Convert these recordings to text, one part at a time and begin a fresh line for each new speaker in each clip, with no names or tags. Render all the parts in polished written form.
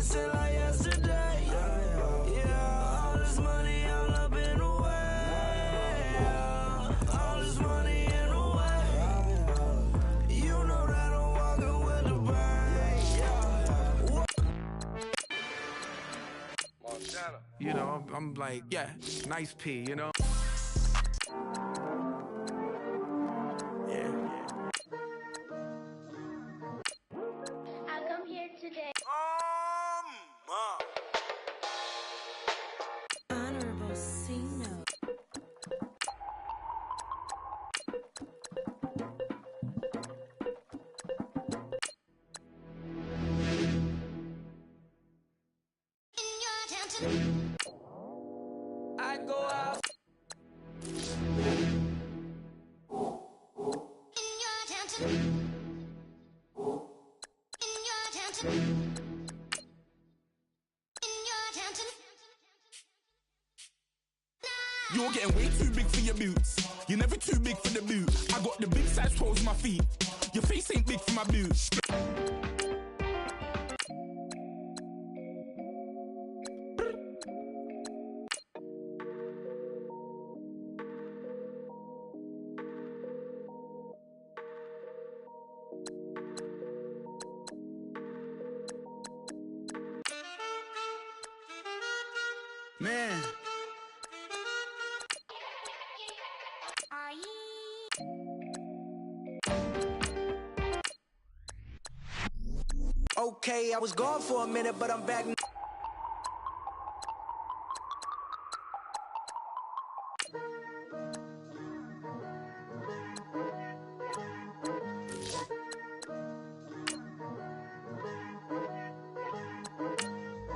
seem like yesterday. Yeah, all this money all up in the way. All this money in the way. You know that I'm walking with the bank. Montana. You know, I'm like, yeah, nice P, you know. I go out in your attention.
You're getting way too big for your boots. You're never too big for the boot. I got the big size toes in my feet. Your face ain't big for my boots. Man.
Okay, I was gone for a minute, but I'm back.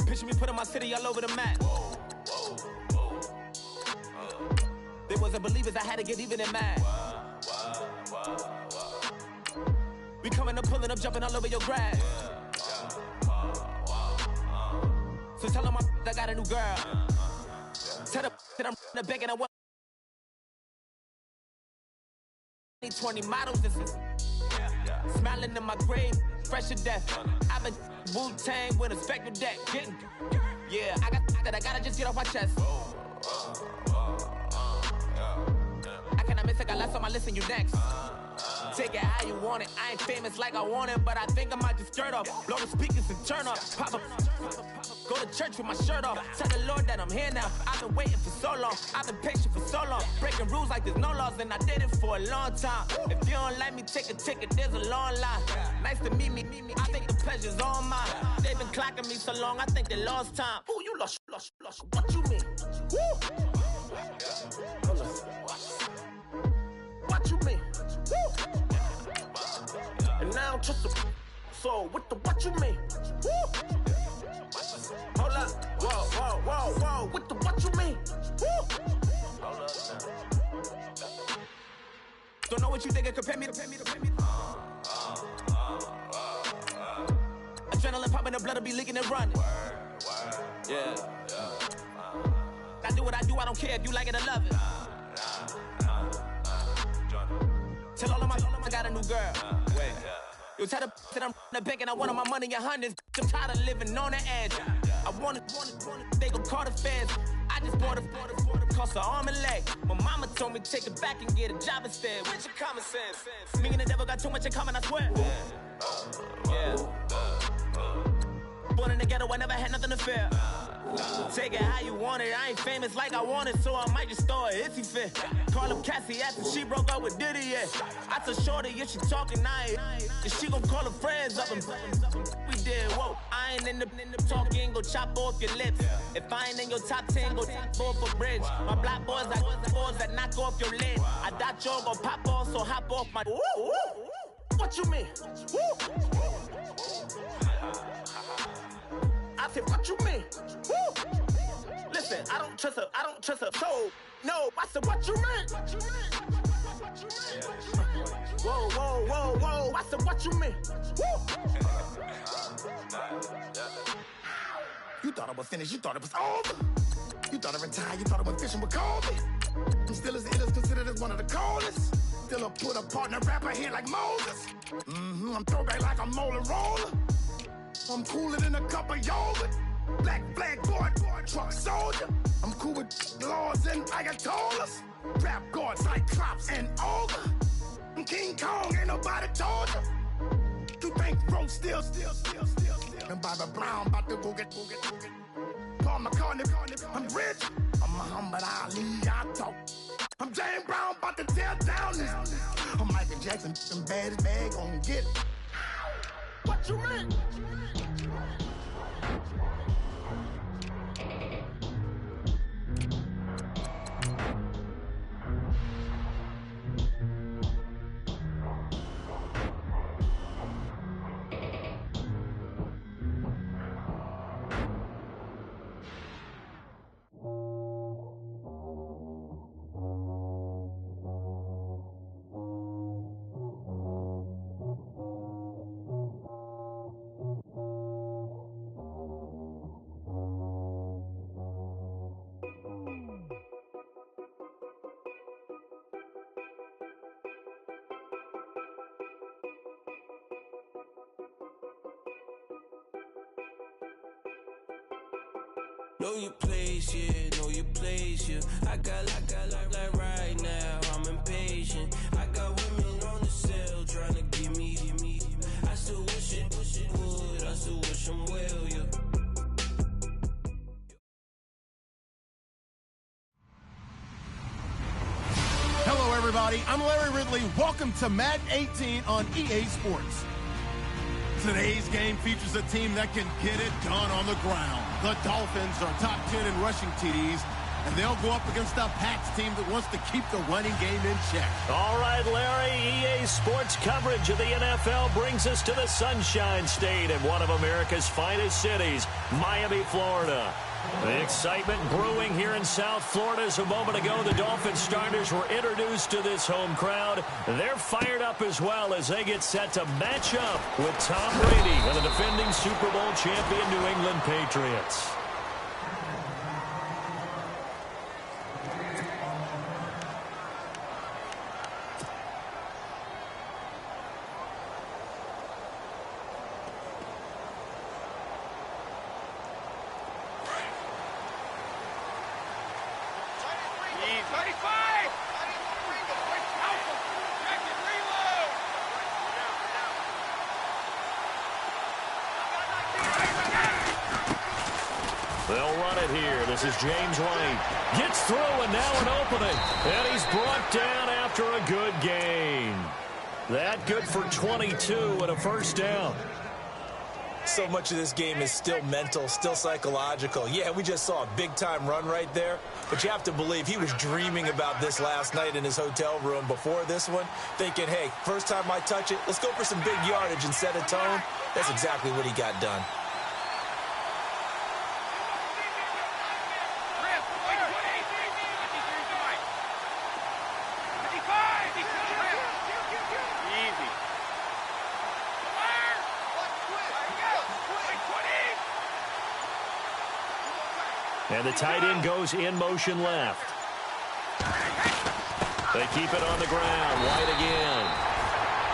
Picture me putting my city all over the map. They wasn't believers, I had to get even and mad. We coming up, pulling up, jumping all over your grass. So tell them I got a new girl. Tell them that I'm begging I want 20 models. This is smiling in my grave, fresh to death. I've been Wu-Tang with a spectral deck. Getting, yeah, I gotta just get off my chest. I cannot miss it, got less on my list and you next. Take it how you want it. I ain't famous like I want it, but I think I might just skirt off. Blow the speakers and turn up. Pop up. Go to church with my shirt off. Tell the Lord that I'm here now. I've been waiting for so long. I've been patient for so long. Breaking rules like there's no laws, and I did it for a long time. If you don't like me, take a ticket. There's a long line. Nice to meet me. I think the pleasure's all mine. They've been clocking me so long, I think they lost time. Ooh, you lost. What you mean? Woo! What you mean? Woo! And now I'm just a so what you mean? Woo! Hold up, whoa, what you mean? Woo! Hold up now. Don't know what you think, compare me to. Adrenaline popping, the blood will be leaking and running. Yeah. I do what I do, I don't care if you like it or love it. Tell all of my I got a new girl. Wait. Yo, tell the that I'm the bank and I want my money in hundreds. I'm tired of living on the edge. I want it, they gon' call the feds. I just bought a cost an arm and leg. My mama told me take it back and get a job instead. Where's your common sense? Me and the devil got too much in common, I swear. Yeah. Born in the ghetto, I never had nothing to fear. Take it how you want it, I ain't famous like I want it, so I might just throw a hissy fit. Call up Cassie after she broke up with Diddy, yeah. I told Shorty if she talking, and she gon' call her friends up and we did, whoa. I ain't in the talking, go chop off your lips. If I ain't in your top 10, go top 4 for bridge. My black boys like boys that knock off your lid. I thought y'all gon' pop off, so hop off my. What you mean? I said, what you mean? Woo! Listen, I don't trust her soul. No, I said, what you mean? Whoa, I said, what you mean? Woo! You thought I was finished, you thought it was over. You thought I retired, you thought I went fishing with Kobe. I'm still as it is considered as one of the coldest. Still a put a partner rapper here like Moses. I'm throwback like a molar roller.
I'm cooler than a cup of yogurt. Black flag boy, truck soldier. I'm cool with laws and Ayatollahs. Rap god, Cyclops and Ogre. I'm King Kong, ain't nobody told you. You think bro still. And Bobby Brown about to go get. Paul McCartney, I'm rich. I'm Muhammad Ali, I talk. I'm James Brown, about to tear down this. I'm Michael Jackson, some bad as bad, gon' get it. What you mean?
Know your place, yeah, know your place, yeah. I got like right now, I'm impatient. I got women on the cell trying to give me. I still wish it would, I still wish them well, yeah.
Hello, everybody. I'm Larry Ridley. Welcome to Madden 18 on EA Sports. Today's game features a team that can get it done on the ground. The Dolphins are top 10 in rushing TDs, and they'll go up against a Pats team that wants to keep the running game in check.
All right, Larry, EA Sports coverage of the NFL brings us to the Sunshine State in one of America's finest cities, Miami, Florida. The excitement brewing here in South Florida as a moment ago the Dolphins starters were introduced to this home crowd. They're fired up as well as they get set to match up with Tom Brady and the defending Super Bowl champion New England Patriots. They'll run it here. This is James White. Gets through and now an opening. And he's brought down after a good gain. That good for 22 and a first down.
So much of this game is still mental, still psychological. Yeah, we just saw a big-time run right there, but you have to believe he was dreaming about this last night in his hotel room before this one, thinking, hey, first time I touch it, let's go for some big yardage and set a tone. That's exactly what he got done.
And the tight end goes in motion left. They keep it on the ground. White again.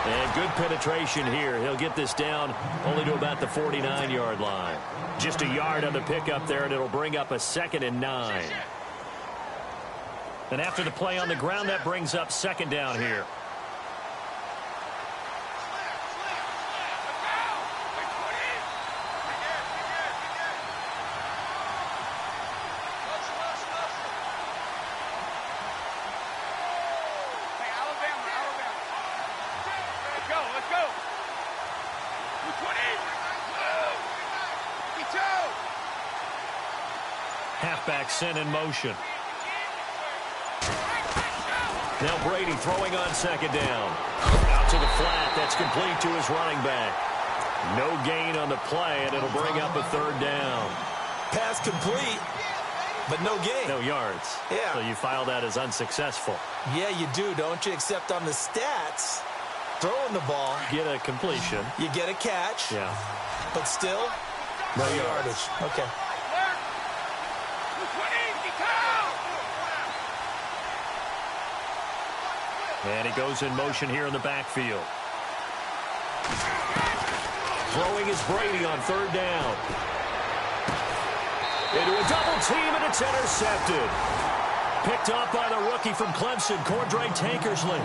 And good penetration here. He'll get this down only to about the 49-yard line. Just a yard on the pickup there, and it'll bring up a 2nd and 9. And after the play on the ground, that brings up 2nd down here. Halfback sent in motion. Now Brady throwing on 2nd down. Out to the flat. That's complete to his running back. No gain on the play, and it'll bring up a 3rd down.
Pass complete, but no gain.
No yards.
Yeah.
So you file that as unsuccessful.
Yeah, you do, don't you? Except on the stats, throwing the ball.
Get a completion.
You get a catch.
Yeah.
But still, no yardage. Okay.
And he goes in motion here in the backfield. Throwing is Brady on third down. Into a double team, and it's intercepted. Picked up by the rookie from Clemson, Cordray Tankersley.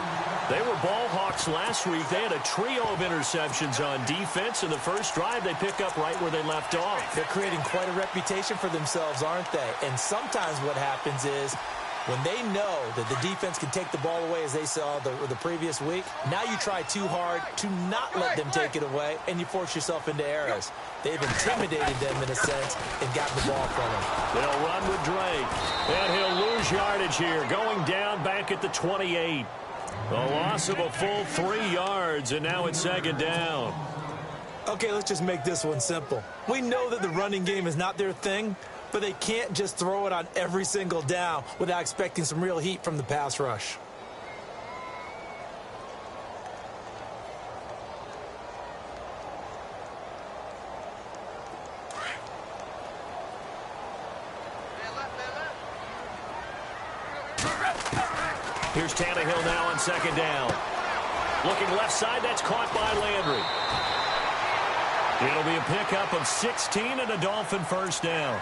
They were ball hawks last week. They had a trio of interceptions on defense. In the first drive, they pick up right where they left off.
They're creating quite a reputation for themselves, aren't they? And sometimes what happens is when they know that the defense can take the ball away, as they saw the previous week, now you try too hard to not let them take it away, and you force yourself into errors. They've intimidated them in a sense and gotten the ball from them.
They'll run with Drake, and he'll lose yardage here, going down back at the 28. A loss of a full 3 yards, and now it's second down.
Okay, let's just make this one simple. We know that the running game is not their thing, but they can't just throw it on every single down without expecting some real heat from the pass rush.
Here's Tannehill now on second down. Looking left side, that's caught by Landry. It'll be a pickup of 16 and a Dolphin first down.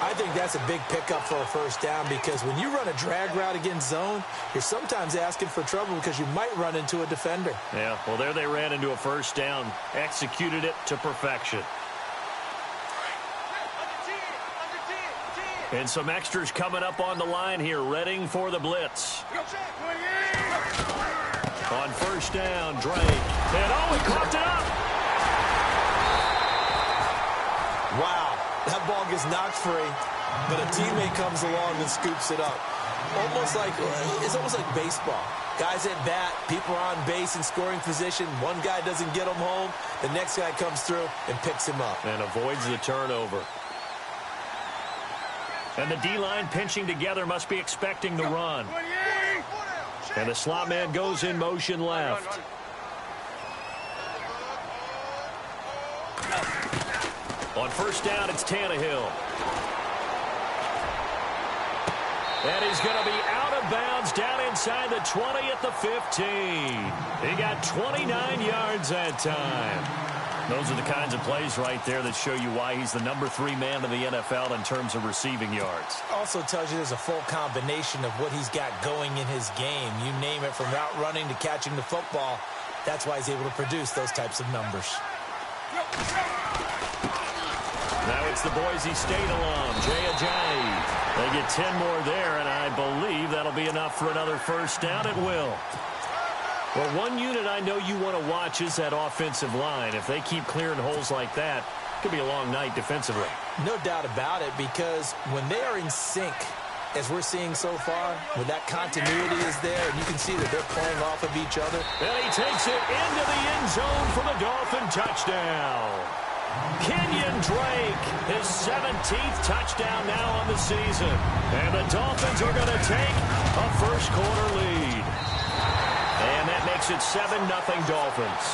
I think that's a big pickup for a first down because when you run a drag route against zone, you're sometimes asking for trouble because you might run into a defender.
Yeah, well, there they ran into a first down, executed it to perfection. And some extras coming up on the line here, readying for the blitz. On first down, Drake. And he coughed it up.
Wow, that ball gets knocked free, but a teammate comes along and scoops it up. It's almost like baseball. Guys at bat, people are on base in scoring position. One guy doesn't get him home. The next guy comes through and picks him up.
And avoids the turnover. And the D-line pinching together must be expecting the run. And the slot man goes in motion left. On first down, it's Tannehill. And he's going to be out of bounds down inside the 20 at the 15. He got 29 yards that time. Those are the kinds of plays right there that show you why he's the #3 man in the NFL in terms of receiving yards.
Also tells you there's a full combination of what he's got going in his game. You name it, from route running to catching the football. That's why he's able to produce those types of numbers.
Now it's the Boise State alum, Jay Ajayi. They get 10 more there, and I believe that'll be enough for another first down. It will. Well, one unit I know you want to watch is that offensive line. If they keep clearing holes like that, it could be a long night defensively.
No doubt about it, because when they are in sync, as we're seeing so far, when that continuity is there, and you can see that they're playing off of each other.
And he takes it into the end zone for the Dolphin touchdown. Kenyon Drake, his 17th touchdown now on the season. And the Dolphins are going to take a first-quarter lead. And that makes it 7-0 Dolphins.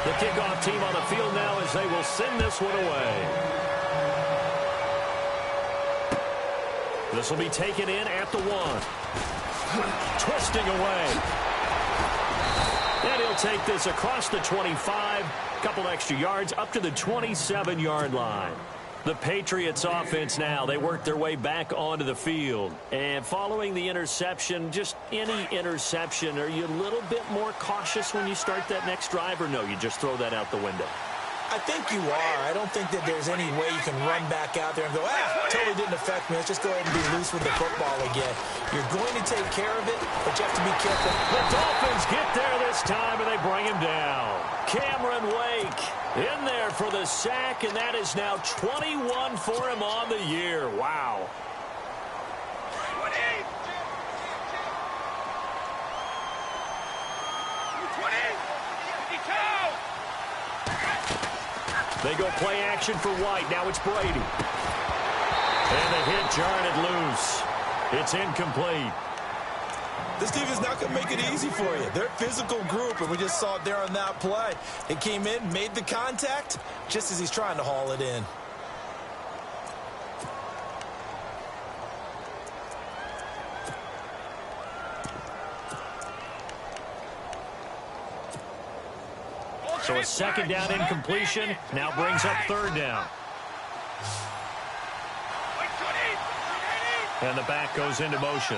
The kickoff team on the field now as they will send this one away. This will be taken in at the 1. Twisting away. And he'll take this across the 25. Couple extra yards up to the 27-yard line. The Patriots offense now, they work their way back onto the field. And following the interception, just any interception, are you a little bit more cautious when you start that next drive, or no, you just throw that out the window?
I think you are. I don't think that there's any way you can run back out there and go, totally didn't affect me. Let's just go ahead and be loose with the football again. You're going to take care of it, but you have to be careful.
The Dolphins get there this time, and they bring him down. Cameron Wake in there for the sack, and that is now 21 for him on the year. Wow. They go play action for White. Now it's Brady. And the hit jarred loose. It's incomplete.
This team is not going to make it easy for you. They're a physical group, and we just saw it there on that play. They came in, made the contact, just as he's trying to haul it in.
So a second down incompletion now brings up third down. And the back goes into motion.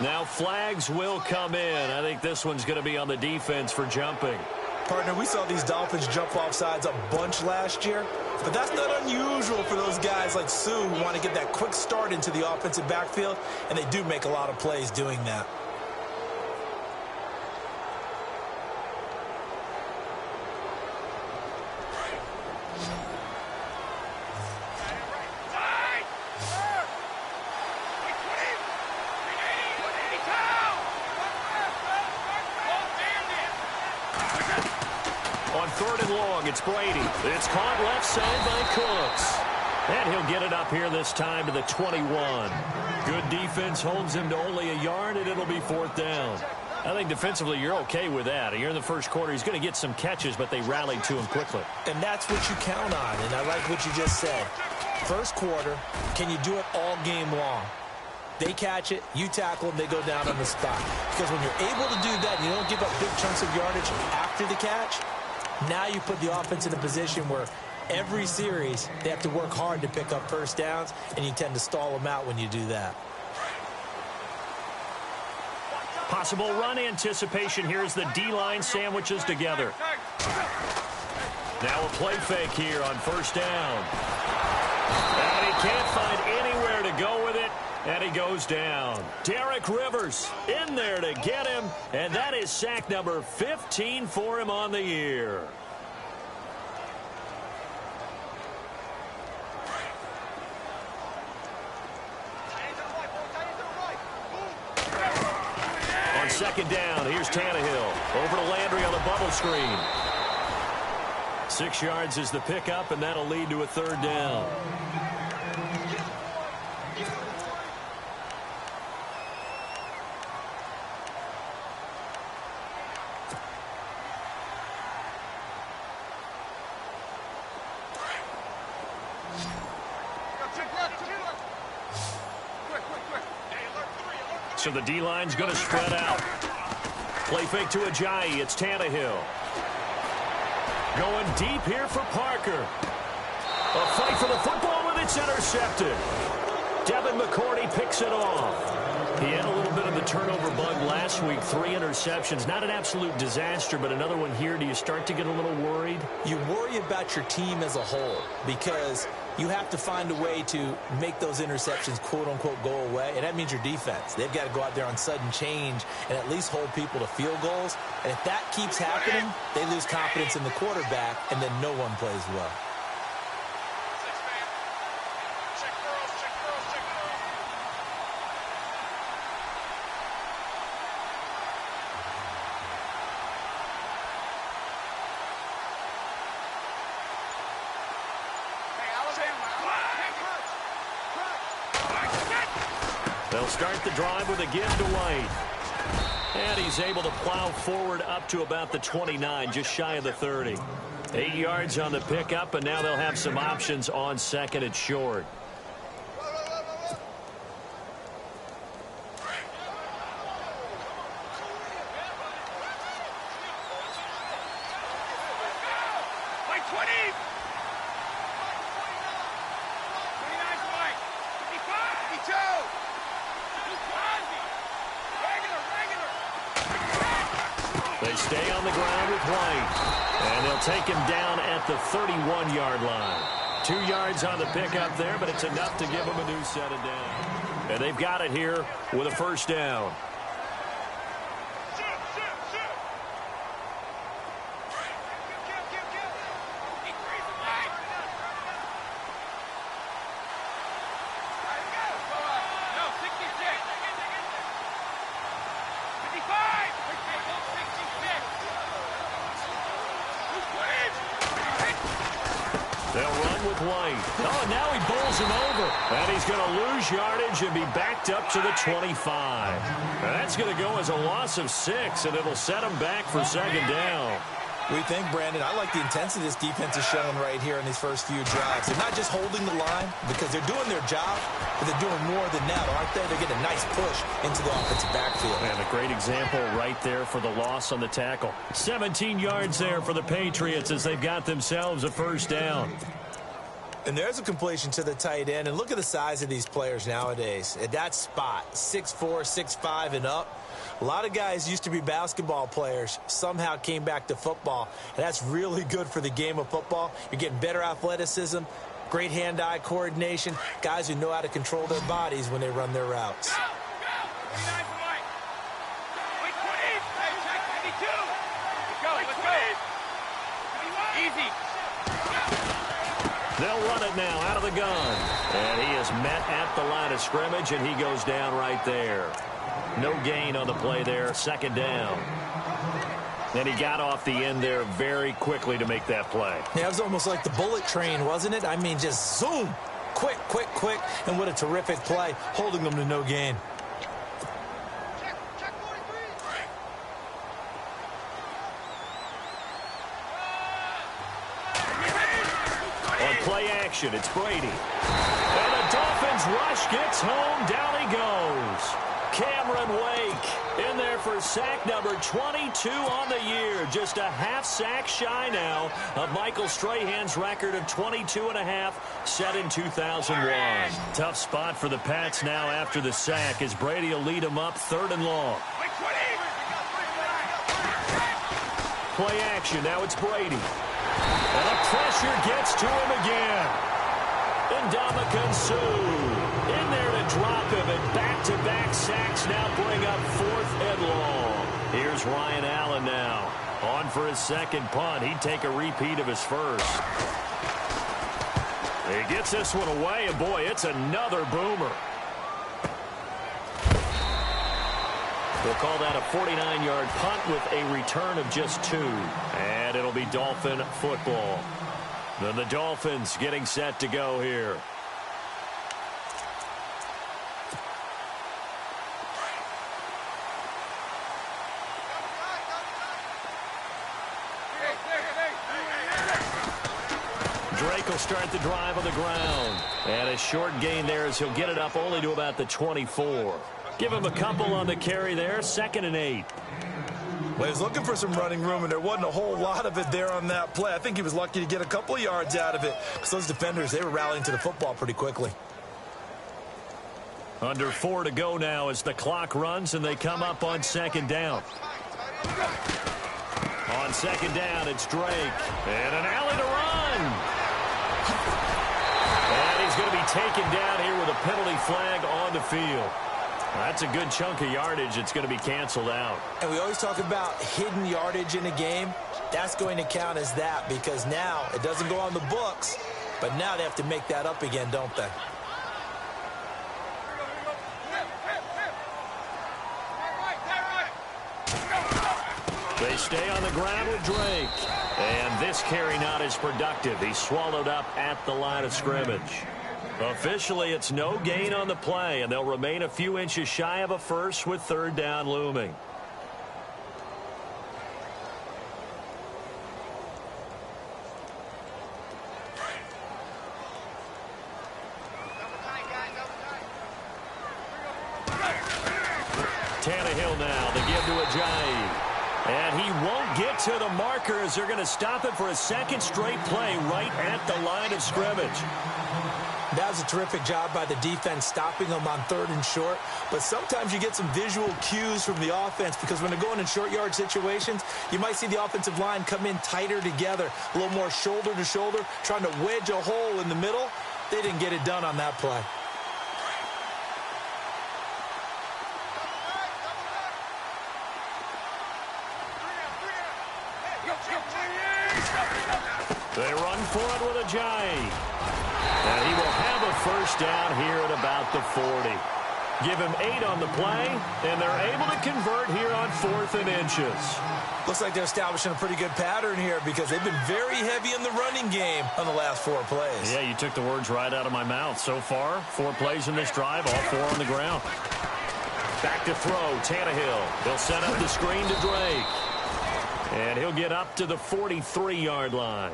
Now flags will come in. I think this one's going to be on the defense for jumping.
Partner, we saw these Dolphins jump off sides a bunch last year, but that's not unusual for those guys like Sue who want to get that quick start into the offensive backfield, and they do make a lot of plays doing that.
Third and long, it's Brady. It's caught left side by Cooks. And he'll get it up here this time to the 21. Good defense holds him to only a yard, and it'll be fourth down. I think defensively you're okay with that. Here in the first quarter, he's going to get some catches, but they rallied to him quickly.
And that's what you count on, and I like what you just said. First quarter, can you do it all game long? They catch it, you tackle them, they go down on the spot. Because when you're able to do that and you don't give up big chunks of yardage after the catch, now you put the offense in a position where every series they have to work hard to pick up first downs, and you tend to stall them out when you do that.
Possible run anticipation here as the D-line sandwiches together. Now a play fake here on first down. And he can't find anywhere to go with it, and he goes down. Derek Rivers in there to get him, and that is sack number 15 for him on the year. On second down, here's Tannehill. Over to Landry on the bubble screen. 6 yards is the pickup, and that'll lead to a third down. So the D-line's going to spread out. Play fake to Ajayi. It's Tannehill. Going deep here for Parker. A fight for the football, and it's intercepted. Devin McCourty picks it off. He had a little bit of the turnover bug last week. 3 interceptions. Not an absolute disaster, but another one here. Do you start to get a little worried?
You worry about your team as a whole because you have to find a way to make those interceptions, quote-unquote, go away, and that means your defense. They've got to go out there on sudden change and at least hold people to field goals. And if that keeps happening, they lose confidence in the quarterback, and then no one plays well.
They'll start the drive with a give to White. And he's able to plow forward up to about the 29, just shy of the 30. 8 yards on the pickup, and now they'll have some options on second and short. They stay on the ground with White, and they'll take him down at the 31-yard line. 2 yards on the pickup there, but it's enough to give him a new set of down. And they've got it here with a first down. They'll run with White. Oh, now he bowls him over. And he's going to lose yardage and be backed up to the 25. And that's going to go as a loss of 6, and it'll set him back for second down.
We think, Brandon, I like the intensity this defense is showing right here in these first few drives. They're not just holding the line because they're doing their job, but they're doing more than that, aren't they? They're getting a nice push into the offensive backfield.
And a great example right there for the loss on the tackle. 17 yards there for the Patriots as they've got themselves a first down.
And there's a completion to the tight end. And look at the size of these players nowadays. At that spot, 6'4", 6'5", and up. A lot of guys used to be basketball players, somehow came back to football. And that's really good for the game of football. You're getting better athleticism, great hand-eye coordination, guys who know how to control their bodies when they run their routes.
They'll run it now out of the gun. And he is met at the line of scrimmage, and he goes down right there. No gain on the play there, second down. And he got off the end there very quickly to make that play.
Yeah, it was almost like the bullet train, wasn't it? I mean, just zoom. Quick, quick, quick. And what a terrific play, holding them to no gain.
Play action, it's Brady. And the Dolphins rush gets home, down he goes. Cameron Wake in there for sack number 22 on the year. Just a half sack shy now of Michael Strahan's record of 22.5 set in 2001. Tough spot for the Pats now after the sack as Brady will lead them up 3rd and long. Play action, now it's Brady. And the pressure gets to him again. Ndamukong Suh in there to drop him, and back-to-back sacks now bring up 4th and long. Here's Ryan Allen now. On for his second punt. He'd take a repeat of his first. He gets this one away, and boy, it's another boomer. We'll call that a 49-yard punt with a return of just 2. And it'll be Dolphin football. Then the Dolphins getting set to go here. Drake will start the drive on the ground. And a short gain there as he'll get it up only to about the 24. Give him a couple on the carry there. 2nd and 8.
Well, he was looking for some running room, and there wasn't a whole lot of it there on that play. I think he was lucky to get a couple of yards out of it because those defenders, they were rallying to the football pretty quickly.
Under 4 to go now as the clock runs, and they come up on 2nd down. On 2nd down, it's Drake. And an alley to run. And he's going to be taken down here with a penalty flag on the field. That's a good chunk of yardage. It's going to be canceled out.
And we always talk about hidden yardage in a game. That's going to count as that because now it doesn't go on the books, but now they have to make that up again, don't they?
They stay on the ground with Drake. And this carry not as productive. He's swallowed up at the line of scrimmage. Officially, it's no gain on the play, and they'll remain a few inches shy of a first with 3rd down looming. Tannehill now, the give to Ajayi. And he won't get to the marker as they're going to stop it for a 2nd straight play right at the line of scrimmage.
That was a terrific job by the defense stopping them on 3rd and short. But sometimes you get some visual cues from the offense because when they're going in short yard situations, you might see the offensive line come in tighter together, a little more shoulder to shoulder, trying to wedge a hole in the middle. They didn't get it done on that play.
They run for it with Ajayi. And he will have a first down here at about the 40. Give him 8 on the play, and they're able to convert here on 4th and inches.
Looks like they're establishing a pretty good pattern here because they've been very heavy in the running game on the last 4 plays.
Yeah, you took the words right out of my mouth. So far, 4 plays in this drive, all 4 on the ground. Back to throw, Tannehill. They'll set up the screen to Drake. And he'll get up to the 43-yard line.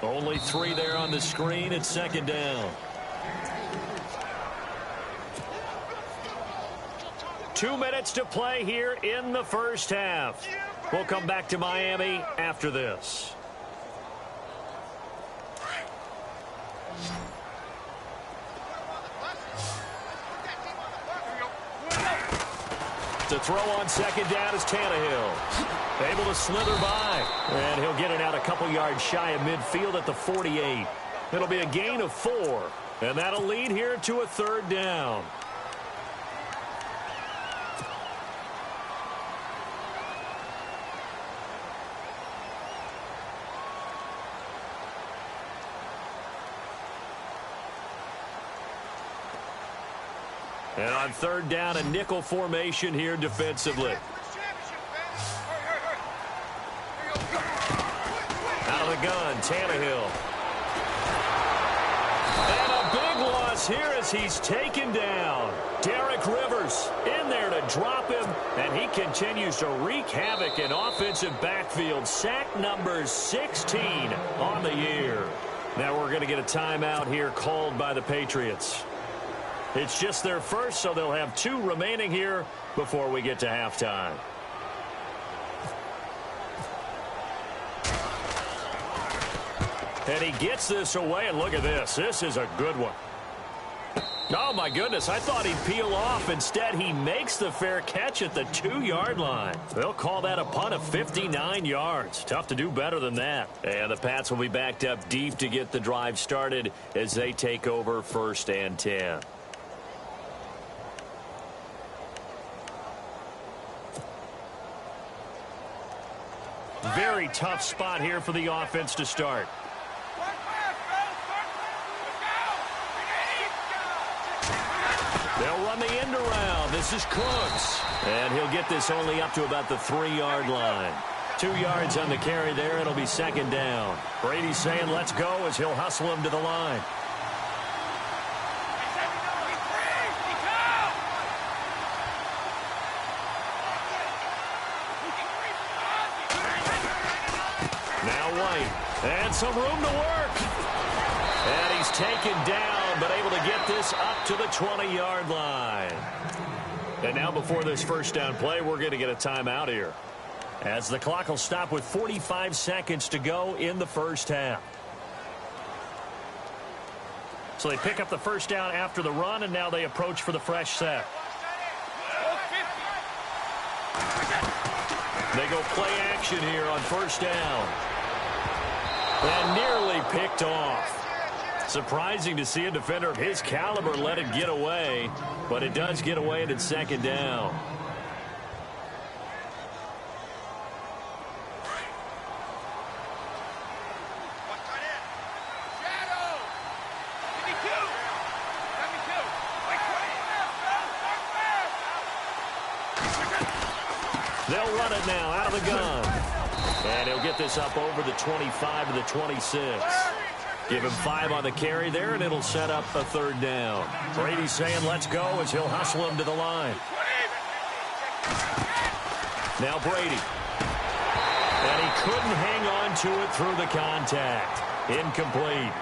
Only 3 there on the screen at second down. 2 minutes to play here in the first half. We'll come back to Miami after this. To throw on second down is Tannehill. Able to slither by. And he'll get it out a couple yards shy of midfield at the 48. It'll be a gain of 4. And that'll lead here to a third down. And on third down, a nickel formation here defensively. Out of the gun, Tannehill. And a big loss here as he's taken down. Derek Rivers in there to drop him, and he continues to wreak havoc in offensive backfield. Sack number 16 on the year. Now we're going to get a timeout here called by the Patriots. It's just their first, so they'll have 2 remaining here before we get to halftime. And he gets this away, and look at this. This is a good one. Oh, my goodness. I thought he'd peel off. Instead, he makes the fair catch at the 2-yard line. They'll call that a punt of 59 yards. Tough to do better than that. And the Pats will be backed up deep to get the drive started as they take over 1st and 10. Very tough spot here for the offense to start. They'll run the end around. This is Cooks. And he'll get this only up to about the 3-yard line. 2 yards on the carry there. It'll be second down. Brady's saying let's go as he'll hustle him to the line. And some room to work. And he's taken down, but able to get this up to the 20-yard line. And now before this first down play, we're going to get a timeout here, as the clock will stop with 45 seconds to go in the first half. So they pick up the first down after the run, and now they approach for the fresh set. They go play action here on first down. And nearly picked off. Surprising to see a defender of his caliber let it get away, but it does get away and it's second down. They'll run it now out of the gun. And he'll get this up over the 25 to the 26. Give him 5 on the carry there, and it'll set up a third down. Brady's saying let's go as he'll hustle him to the line. Now Brady. And he couldn't hang on to it through the contact. Incomplete.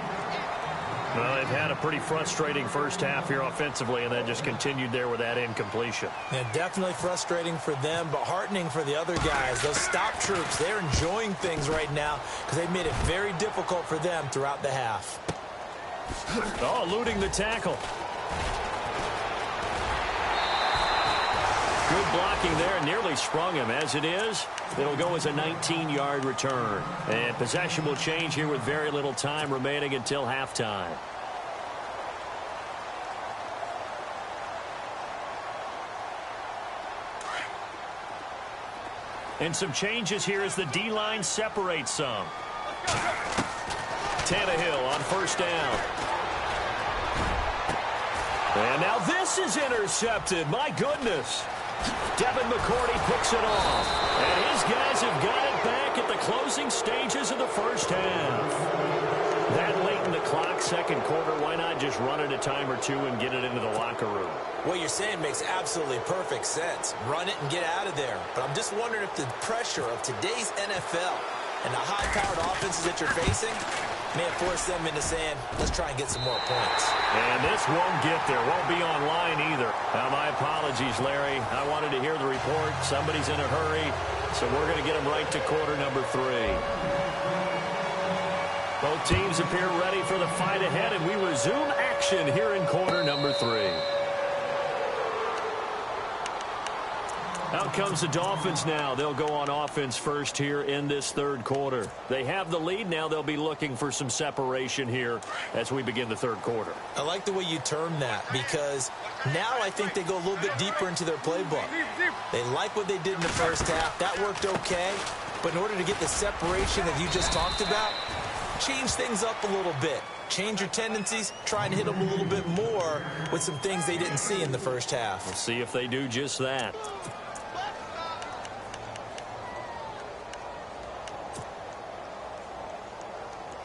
Well, they've had a pretty frustrating first half here offensively, and then just continued there with that incompletion.
Yeah, definitely frustrating for them, but heartening for the other guys. Those stop troops, they're enjoying things right now because they've made it very difficult for them throughout the half.
Oh, eluding the tackle. Good blocking there, nearly sprung him. As it is, it'll go as a 19-yard return. And possession will change here with very little time remaining until halftime. And some changes here as the D-line separates some. Tannehill on first down. And now this is intercepted. My goodness. Devin McCourty picks it off. And his guys have got it back at the closing stages of the first half. That late in the clock second quarter, why not just run it a time or two and get it into the locker room?
What you're saying makes absolutely perfect sense. Run it and get out of there. But I'm just wondering if the pressure of today's NFL and the high-powered offenses that you're facing may have forced them into saying, let's try and get some more points.
And this won't get there. Won't be online either. Now, my apologies, Larry. I wanted to hear the report. Somebody's in a hurry, so we're going to get them right to quarter number 3. Both teams appear ready for the fight ahead, and we resume action here in quarter number 3. Out comes the Dolphins now. They'll go on offense first here in this third quarter. They have the lead now. They'll be looking for some separation here as we begin the third quarter.
I like the way you term that, because now I think they go a little bit deeper into their playbook. They like what they did in the first half. That worked okay. But in order to get the separation that you just talked about, change things up a little bit. Change your tendencies, try and hit them a little bit more with some things they didn't see in the first half.
We'll see if they do just that.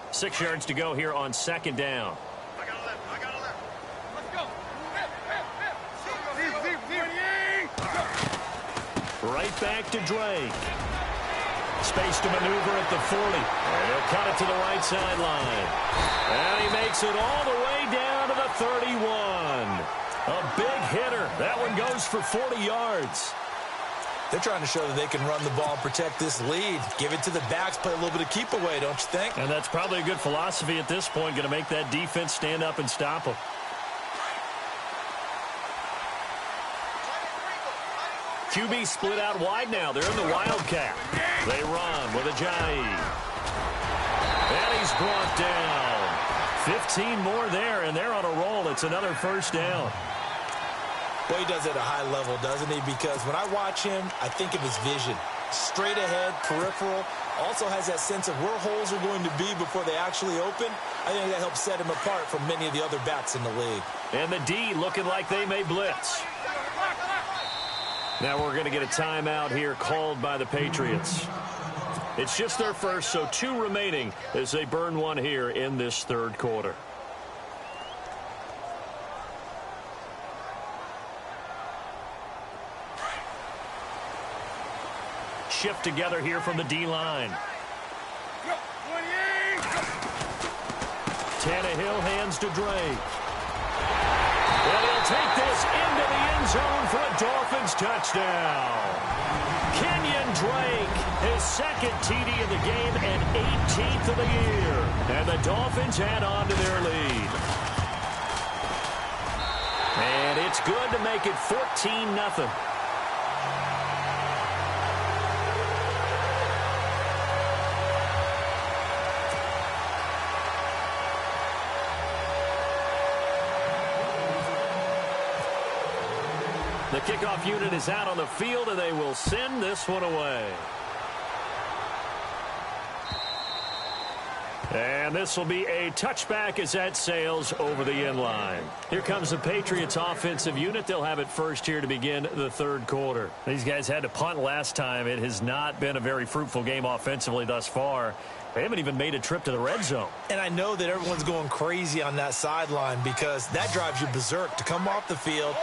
Six yards to go here on second down.
I got a left. Let's go.
Right back to Drake. Space to maneuver at the 40. And he'll cut it to the right sideline. And he makes it all the way down to the 31. A big hitter. That one goes for 40 yards.
They're trying to show that they can run the ball and protect this lead. Give it to the backs, play a little bit of keep away, don't you think?
And that's probably a good philosophy at this point. Going to make that defense stand up and stop them. QB split out wide now. They're in the Wildcat. They run with Ajayi. And he's brought down. 15 more there, and they're on a roll. It's another first down.
Well, he does it at a high level, doesn't he? Because when I watch him, I think of his vision. Straight ahead, peripheral. Also has that sense of where holes are going to be before they actually open. I think that helps set him apart from many of the other backs in the league.
And the D looking like they may blitz. Now we're going to get a timeout here called by the Patriots. It's just their first, so 2 remaining as they burn one here in this third quarter. Shift together here from the D-line. Tannehill hands to Drake. And he'll take this into the end zone for a Dolphins touchdown. Kenyon Drake, his second TD of the game and 18th of the year. And the Dolphins add on to their lead. And it's good to make it 14-0. The kickoff unit is out on the field, and they will send this one away. And this will be a touchback as that sails over the end line. Here comes the Patriots offensive unit. They'll have it first here to begin the third quarter. These guys had to punt last time. It has not been a very fruitful game offensively thus far. They haven't even made a trip to the red zone.
And I know that everyone's going crazy on that sideline because that drives you berserk to come off the field,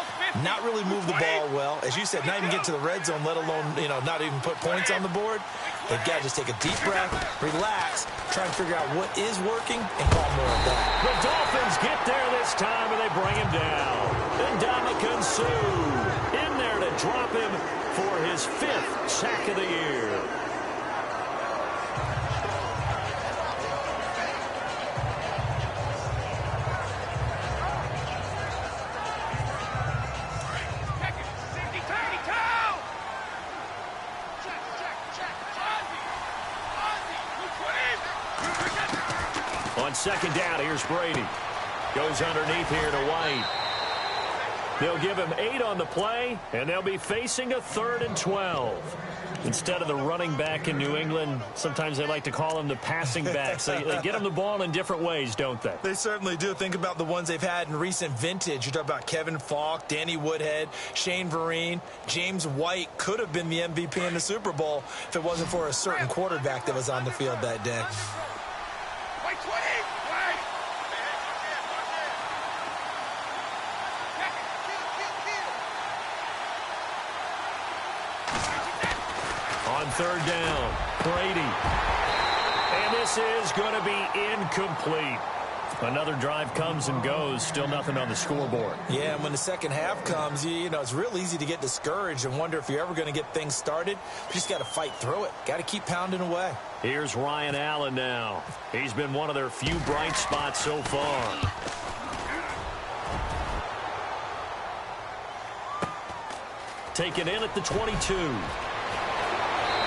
not really move the ball well. As you said, not even get to the red zone, let alone, not even put points on the board. They've got to just take a deep breath, relax, try and figure out what is working, and call more of that.
The Dolphins get there this time, and they bring him down. And Ndamukong Suh in there to drop him for his 5th sack of the year. Second down, here's Brady. Goes underneath here to White. They'll give him 8 on the play, and they'll be facing a 3rd and 12. Instead of the running back in New England, sometimes they like to call them the passing backs. They get them the ball in different ways, don't they?
They certainly do. Think about the ones they've had in recent vintage. You talk about Kevin Falk, Danny Woodhead, Shane Vereen, James White could have been the MVP in the Super Bowl if it wasn't for a certain quarterback that was on the field that day.
On third down, Brady. And this is going to be incomplete. Another drive comes and goes, still nothing on the scoreboard.
Yeah, and when the second half comes, you know, it's real easy to get discouraged and wonder if you're ever going to get things started. You just got to fight through it. Got to keep pounding away.
Here's Ryan Allen now. He's been one of their few bright spots so far. Taken in at the 22.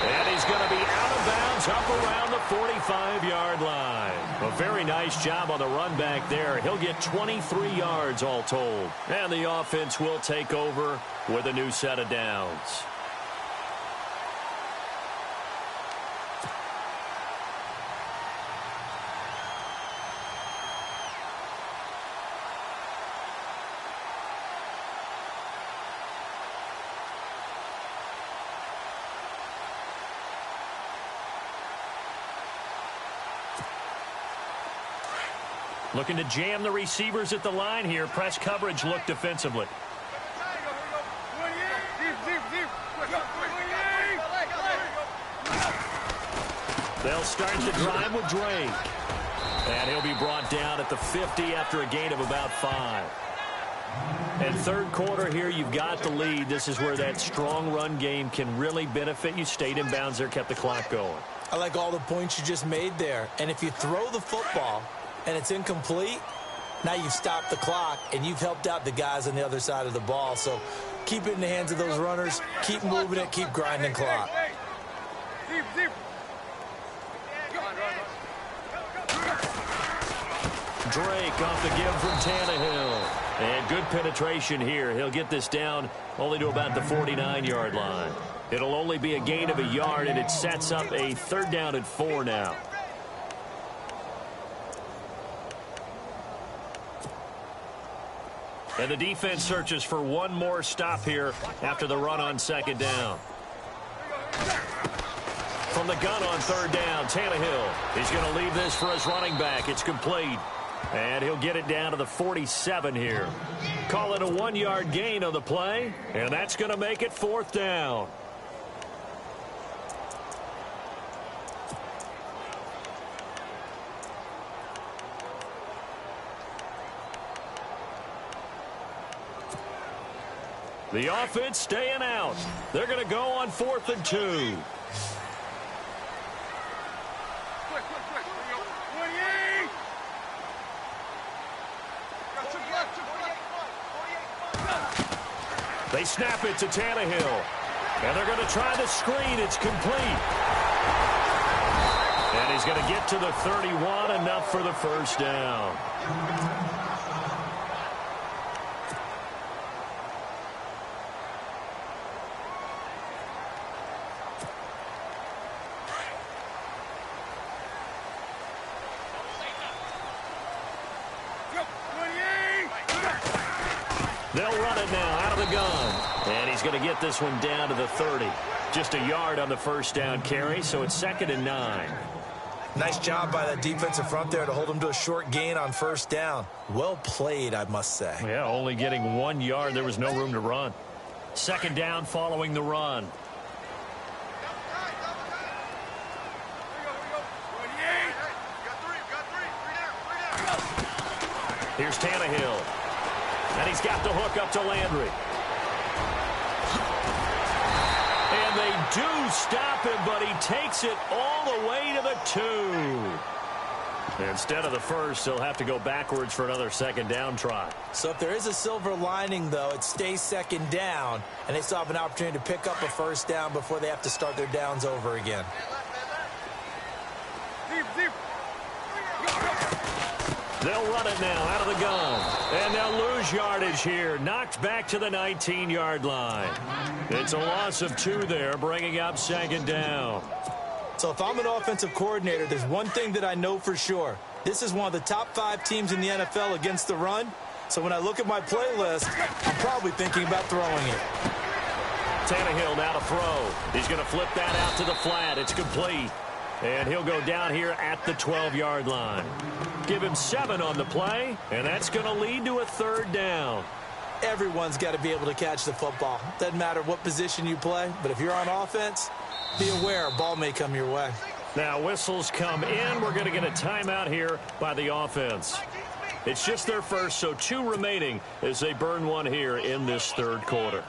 And he's going to be out of bounds up around the 45-yard line. A very nice job on the run back there. He'll get 23 yards all told. And the offense will take over with a new set of downs. Looking to jam the receivers at the line here. Press coverage look defensively. They'll start the drive with Drake. And he'll be brought down at the 50 after a gain of about 5. And third quarter here, you've got the lead. This is where that strong run game can really benefit you. Stayed in bounds there, kept the clock going.
I like all the points you just made there. And if you throw the football and it's incomplete, now you've stopped the clock and you've helped out the guys on the other side of the ball. So keep it in the hands of those runners. Keep moving it. Keep grinding clock.
Drake off the give from Tannehill. And good penetration here. He'll get this down only to about the 49-yard line. It'll only be a gain of a yard, and it sets up a third down and 4 now. And the defense searches for one more stop here after the run on second down. From the gun on third down, Tannehill. He's going to leave this for his running back. It's complete. And he'll get it down to the 47 here. Call it a 1-yard gain on the play, and that's going to make it fourth down. The offense staying out. They're going to go on 4th and 2. They snap it to Tannehill. And they're going to try the screen. It's complete. And he's going to get to the 31, enough for the first down. They'll run it now out of the gun. And he's going to get this one down to the 30. Just a yard on the first down carry, so it's 2nd and 9.
Nice job by that defensive front there to hold him to a short gain on first down. Well played, I must say.
Yeah, only getting 1 yard. There was no room to run. 2nd down following the run. Here's Tannehill. And he's got the hook up to Landry. And they do stop him, but he takes it all the way to the 2. Instead of the first, he'll have to go backwards for another 2nd down try.
So if there is a silver lining, though, it stays 2nd down, and they still have an opportunity to pick up a first down before they have to start their downs over again.
They'll run it now out of the gun. And they'll lose yardage here. Knocked back to the 19-yard line. It's a loss of 2 there, bringing up 2nd down.
So if I'm an offensive coordinator, there's one thing that I know for sure. This is one of the top 5 teams in the NFL against the run. So when I look at my playlist, I'm probably thinking about throwing it.
Tannehill now to throw. He's going to flip that out to the flat. It's complete. And he'll go down here at the 12-yard line. Give him 7 on the play, and that's going to lead to a 3rd down.
Everyone's got to be able to catch the football. Doesn't matter what position you play, but if you're on offense, Be aware, a ball may come your way.
Now whistles come in. We're going to get a timeout here by the offense. It's just their first, so 2 remaining as they burn one here in this third quarter.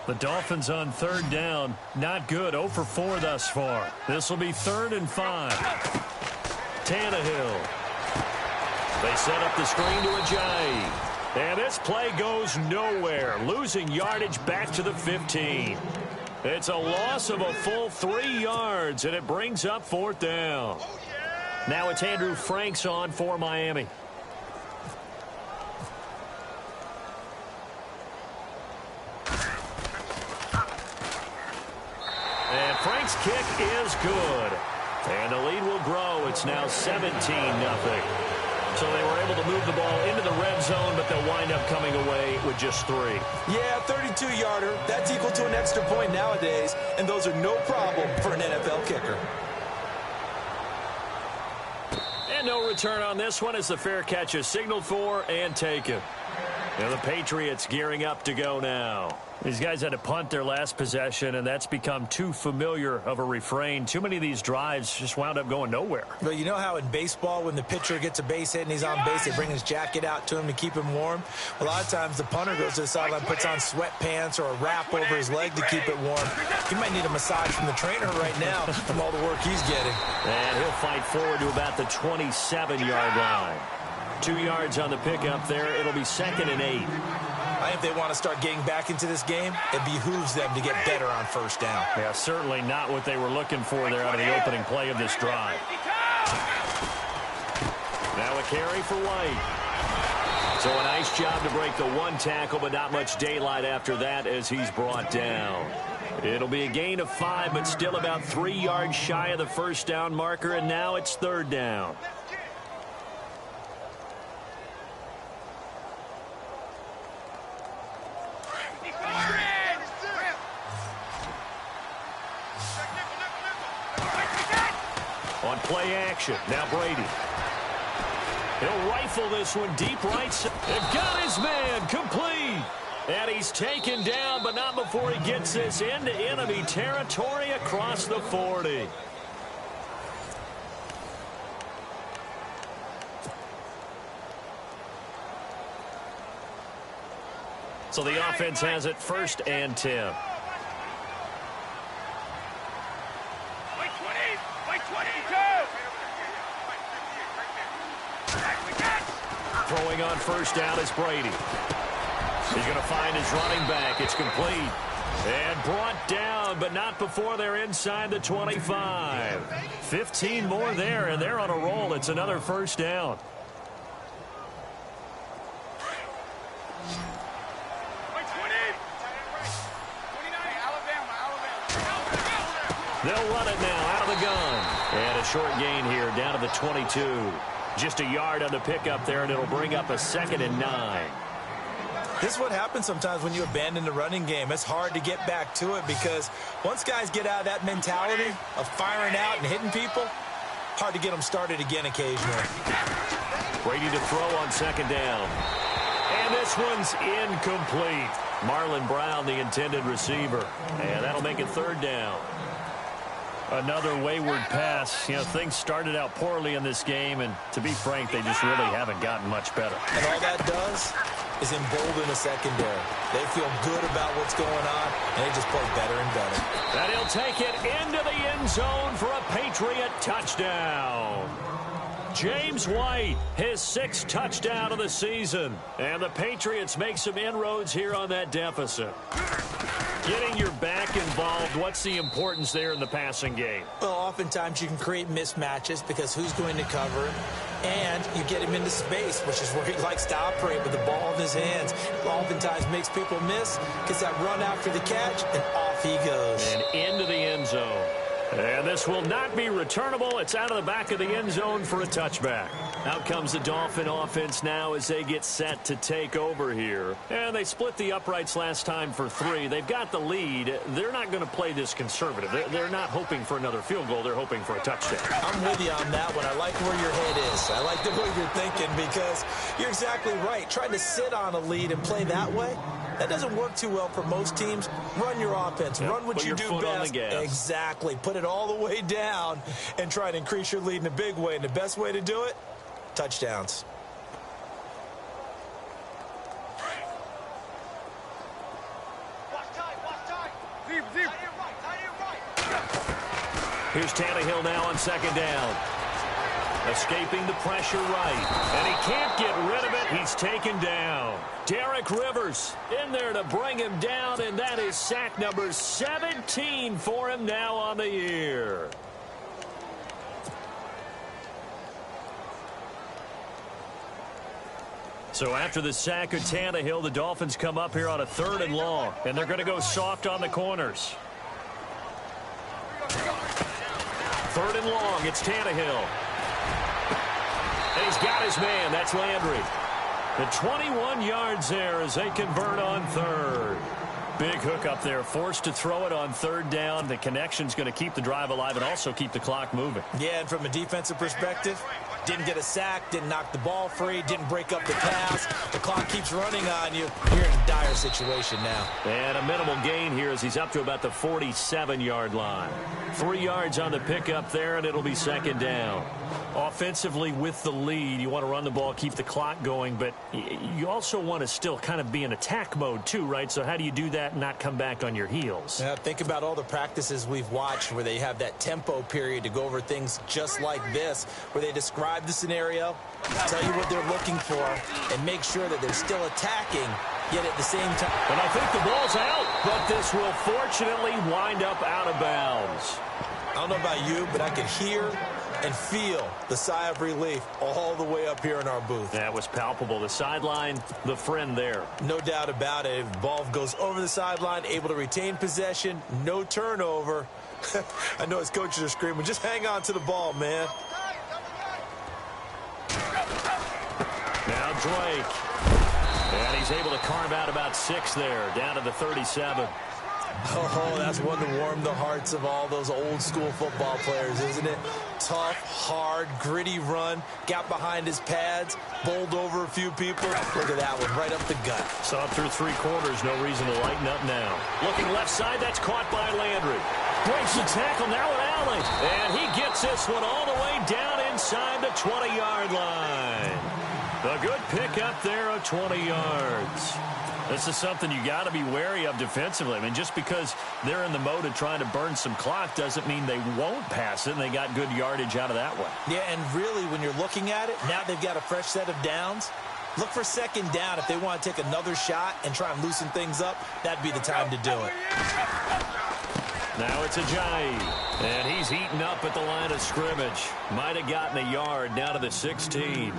The Dolphins on third down. Not good. 0 for 4 thus far. This will be 3rd and 5. Tannehill. They set up the screen to Ajayi. And this play goes nowhere. Losing yardage back to the 15. It's a loss of a full 3 yards, and it brings up 4th down. Now it's Andrew Franks on for Miami. And Frank's kick is good. And the lead will grow. It's now 17-0. So they were able to move the ball into the red zone, but they'll wind up coming away with just 3.
Yeah, 32-yarder. That's equal to an extra point nowadays, and those are no problem for an NFL kicker.
And no return on this one as the fair catch is signaled for and taken. Now the Patriots gearing up to go now. These guys had to punt their last possession, and that's become too familiar of a refrain. Too many of these drives just wound up going nowhere.
But you know how in baseball, when the pitcher gets a base hit and he's on base, they bring his jacket out to him to keep him warm? A lot of times the punter goes to the sideline, puts on sweatpants or a wrap over his leg to keep it warm. He might need a massage from the trainer right now from all the work he's getting.
And he'll fight forward to about the 27-yard line. 2 yards on the pickup there. It'll be 2nd and 8.
I think if they want to start getting back into this game, it behooves them to get better on 1st down.
Yeah, certainly not what they were looking for there out of the opening play of this drive. Now a carry for White. So a nice job to break the 1 tackle, but not much daylight after that as he's brought down. It'll be a gain of 5, but still about 3 yards shy of the 1st down marker, and now it's 3rd down. On play action, now Brady. He'll rifle this one deep right side. And got his man complete. And he's taken down, but not before he gets this into enemy territory across the 40. So the offense has it 1st and 10. Throwing on 1st down is Brady. He's going to find his running back. It's complete. And brought down, but not before they're inside the 25. 15 more there, and they're on a roll. It's another 1st down. They'll run it now out of the gun. And a short gain here down to the 22. Just a yard on the pickup there, and it'll bring up a 2nd and 9.
This is what happens sometimes when you abandon the running game. It's hard to get back to it because once guys get out of that mentality of firing out and hitting people, hard to get them started again occasionally.
Brady to throw on 2nd down. And this one's incomplete. Marlon Brown, the intended receiver. And that'll make it 3rd down. Another wayward pass. You know, things started out poorly in this game, and to be frank, they just really haven't gotten much better.
And all that does is embolden a secondary. They feel good about what's going on, and they just play better and better.
And he'll take it into the end zone for a Patriot touchdown. James White, his 6th touchdown of the season. And the Patriots make some inroads here on that deficit. Getting your back involved, what's the importance there in the passing game?
Well, oftentimes you can create mismatches because who's going to cover him? And you get him into space, which is where he likes to operate with the ball in his hands. Oftentimes makes people miss, gets that run after the catch, and off he goes.
And into the end zone. And this will not be returnable. It's out of the back of the end zone for a touchback. Out comes the Dolphin offense now as they get set to take over here. And they split the uprights last time for 3. They've got the lead. They're not going to play this conservative. They're not hoping for another field goal. They're hoping for a touchdown.
I'm with you on that one. I like where your head is. I like the way you're thinking because you're exactly right. Trying to sit on a lead and play that way, that doesn't work too well for most teams. Run your offense.
Yep,
Run what you do best. Exactly. Put it all the way down and try to increase your lead in a big way. And the best way to do it, touchdowns.
Here's Tannehill now on second down. Escaping the pressure right. And he can't get rid of it. He's taken down. Derek Rivers in there to bring him down, and that is sack number 17 for him now on the year. So after the sack of Tannehill, the Dolphins come up here on a 3rd and long, and they're going to go soft on the corners. 3rd and long, it's Tannehill. And he's got his man, that's Landry. The 21 yards there as they convert on 3rd. Big hook up there, forced to throw it on 3rd down. The connection's going to keep the drive alive and also keep the clock moving.
Yeah, and from a defensive perspective, didn't get a sack, didn't knock the ball free, didn't break up the pass. The clock keeps running on you. You're in a dire situation now.
And a minimal gain here as he's up to about the 47-yard line. 3 yards on the pickup there, and it'll be 2nd down. Offensively with the lead, you want to run the ball, keep the clock going, but you also want to still kind of be in attack mode too, right? So how do you do that and not come back on your heels?
Yeah, think about all the practices we've watched where they have that tempo period to go over things just like this, where they describe the scenario, tell you what they're looking for, and make sure that they're still attacking, yet at the same time.
And I think the ball's out, but this will fortunately wind up out of bounds.
I don't know about you, but I could hear and feel the sigh of relief all the way up here in our booth.
That was palpable. The sideline, the friend there.
No doubt about it. The ball goes over the sideline, able to retain possession, no turnover. I know his coaches are screaming, just hang on to the ball, man.
Now Drake. And he's able to carve out about 6 there, down to the 37.
Oh, that's one to warm the hearts of all those old school football players, isn't it? Tough, hard, gritty run, got behind his pads, bowled over a few people. Look at that one, right up the gut.
Saw through 3 quarters, no reason to lighten up now. Looking left side, that's caught by Landry. Breaks the tackle now with Allen. And he gets this one all the way down inside the 20-yard line. A good pick up there of 20 yards. This is something you got to be wary of defensively. I mean, just because they're in the mode of trying to burn some clock doesn't mean they won't pass it, and they got good yardage out of that one.
Yeah, and really, when you're looking at it, now they've got a fresh set of downs. Look for 2nd down. If they want to take another shot and try and loosen things up, that'd be the time to do it.
Now it's Ajayi, and he's eaten up at the line of scrimmage. Might have gotten a yard down to the 16.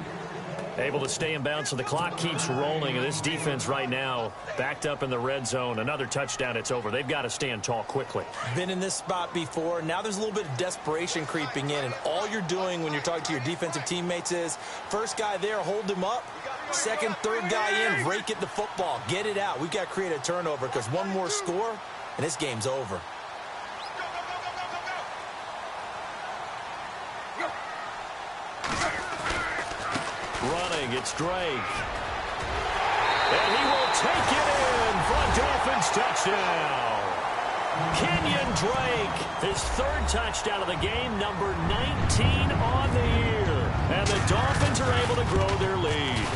Able to stay in bounds, so the clock keeps rolling. And this defense right now backed up in the red zone. Another touchdown, it's over. They've got to stand tall quickly.
Been in this spot before. Now there's a little bit of desperation creeping in. And all you're doing when you're talking to your defensive teammates is, first guy there, hold him up. 2nd, 3rd guy in, rake at the football. Get it out. We've got to create a turnover because one more score, and this game's over.
Running, it's Drake. And he will take it in for a Dolphins touchdown. Kenyon Drake, his 3rd touchdown of the game, number 19 on the year. And the Dolphins are able to grow their lead.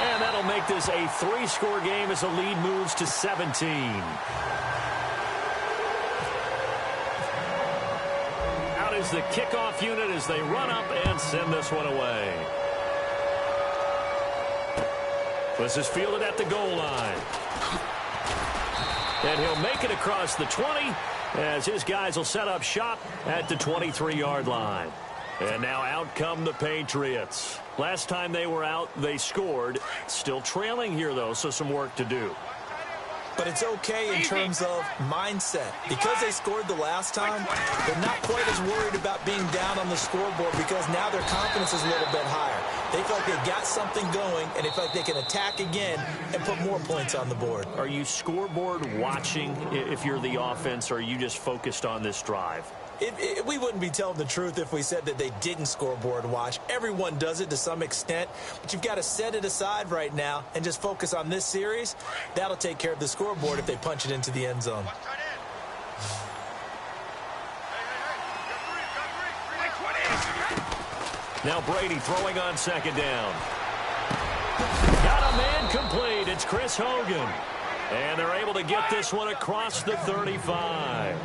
And that'll make this a 3-score game as the lead moves to 17. Out is the kickoff unit as they run up and send this one away. This is fielded at the goal line. And he'll make it across the 20 as his guys will set up shop at the 23-yard line. And now out come the Patriots. Last time they were out, they scored. Still trailing here, though, so some work to do.
but it's okay in terms of mindset. Because they scored the last time, they're not quite as worried about being down on the scoreboard because now their confidence is a little bit higher. They feel like they've got something going, and they feel like they can attack again and put more points on the board.
Are you scoreboard watching if you're the offense, or are you just focused on this drive?
We wouldn't be telling the truth if we said that they didn't scoreboard watch. Everyone does it to some extent, but you've got to set it aside right now and just focus on this series. That'll take care of the scoreboard if they punch it into the end zone.
Now Brady throwing on second down. Got a man complete. It's Chris Hogan. And they're able to get this one across the 35.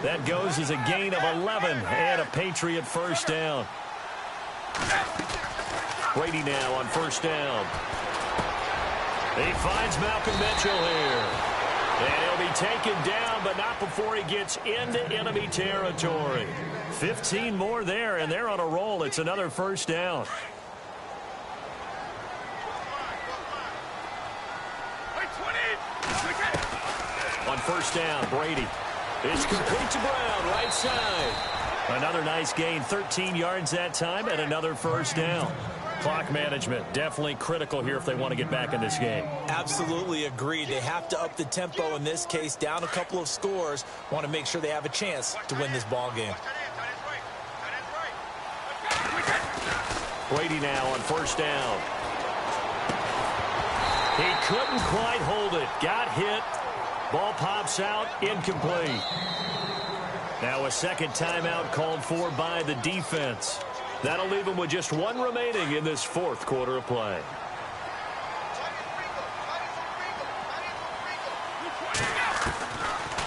That goes as a gain of 11 and a Patriot first down. Brady now on first down. He finds Malcolm Mitchell here. And he'll be taken down, but not before he gets into enemy territory. 15 more there, and they're on a roll. It's another first down. On first down, Brady. It's complete to Brown, right side. Another nice gain, 13 yards that time, and another first down. Clock management, definitely critical here if they want to get back in this game.
Absolutely agreed. They have to up the tempo in this case, down a couple of scores. Want to make sure they have a chance to win this ball game.
Brady now on first down. He couldn't quite hold it. Got hit. Ball pops out, incomplete. Now a second timeout called for by the defense. That'll leave them with just one remaining in this fourth quarter of play.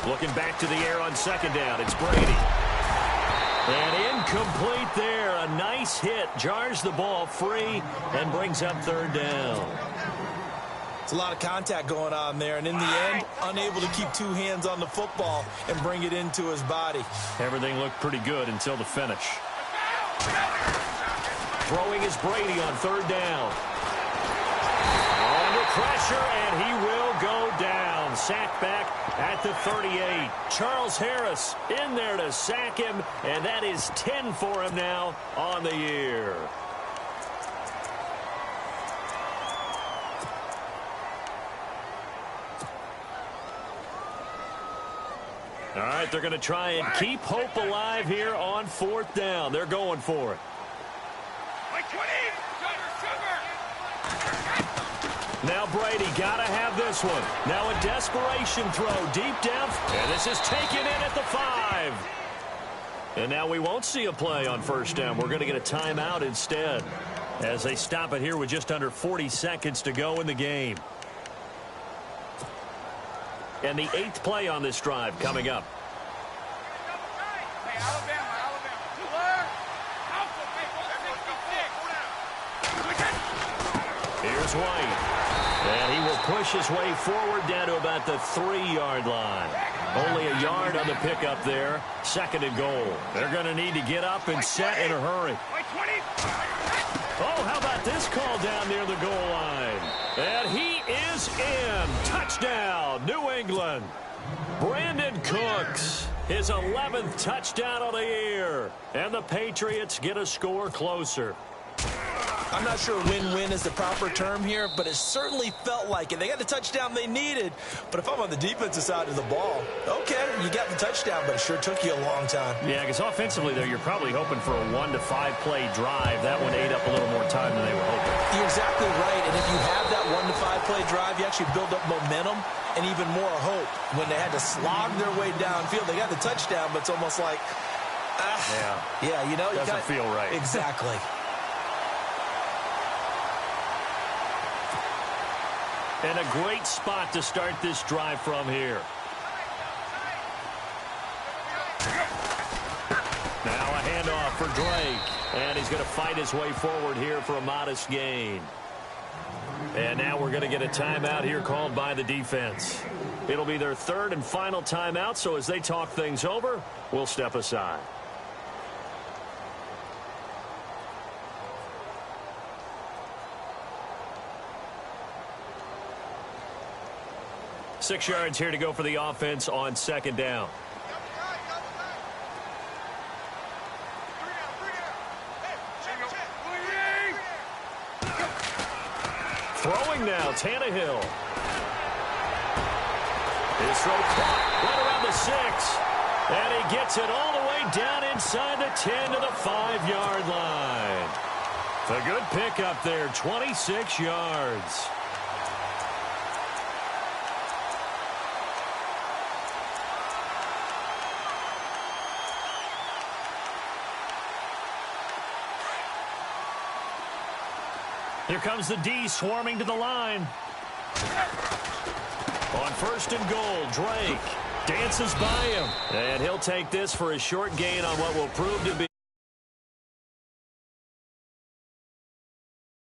Looking back to the air on second down, it's Brady. And incomplete there. A nice hit. Jars the ball free and brings up third down.
It's a lot of contact going on there, and in the end, unable to keep two hands on the football and bring it into his body.
Everything looked pretty good until the finish. Throwing is Brady on third down. Under pressure, and he will go down. Sacked back at the 38. Charles Harris in there to sack him, and that is 10 for him now on the year. All right, they're going to try and keep hope alive here on fourth down. They're going for it. Now Brady got to have this one. Now a desperation throw deep down. And this is taken in at the 5. And now we won't see a play on first down. We're going to get a timeout instead as they stop it here with just under 40 seconds to go in the game. And the 8th play on this drive coming up. Here's White. And he will push his way forward down to about the 3-yard line. Only a yard on the pickup there. Second and goal. They're going to need to get up and set in a hurry. Oh, how about this call down near the goal line? And he is in. Touchdown, New England. Brandon Cooks, his 11th touchdown of the year. And the Patriots get a score closer.
I'm not sure win-win is the proper term here, but it certainly felt like it. They got the touchdown they needed, but if I'm on the defensive side of the ball, okay, you got the touchdown, but it sure took you a long time.
Yeah, because offensively there, you're probably hoping for a 1 to 5 play drive. That one ate up a little more time than they were hoping.
You're exactly right, and if you have that 1 to 5 play drive, you actually build up momentum and even more hope. When they had to slog their way downfield, they got the touchdown, but it's almost like, yeah, you know,
doesn't feel right.
Exactly.
And a great spot to start this drive from here. Now a handoff for Drake. And he's going to fight his way forward here for a modest gain. And now we're going to get a timeout here called by the defense. It'll be their third and final timeout, so as they talk things over, we'll step aside. 6 yards here to go for the offense on second down. Throwing now, Tannehill. His throw caught right around the 6. And he gets it all the way down inside the 10 to the 5-yard line. A good pickup there, 26 yards. Here comes the D swarming to the line. On first and goal, Drake dances by him. And he'll take this for a short gain on what will prove to be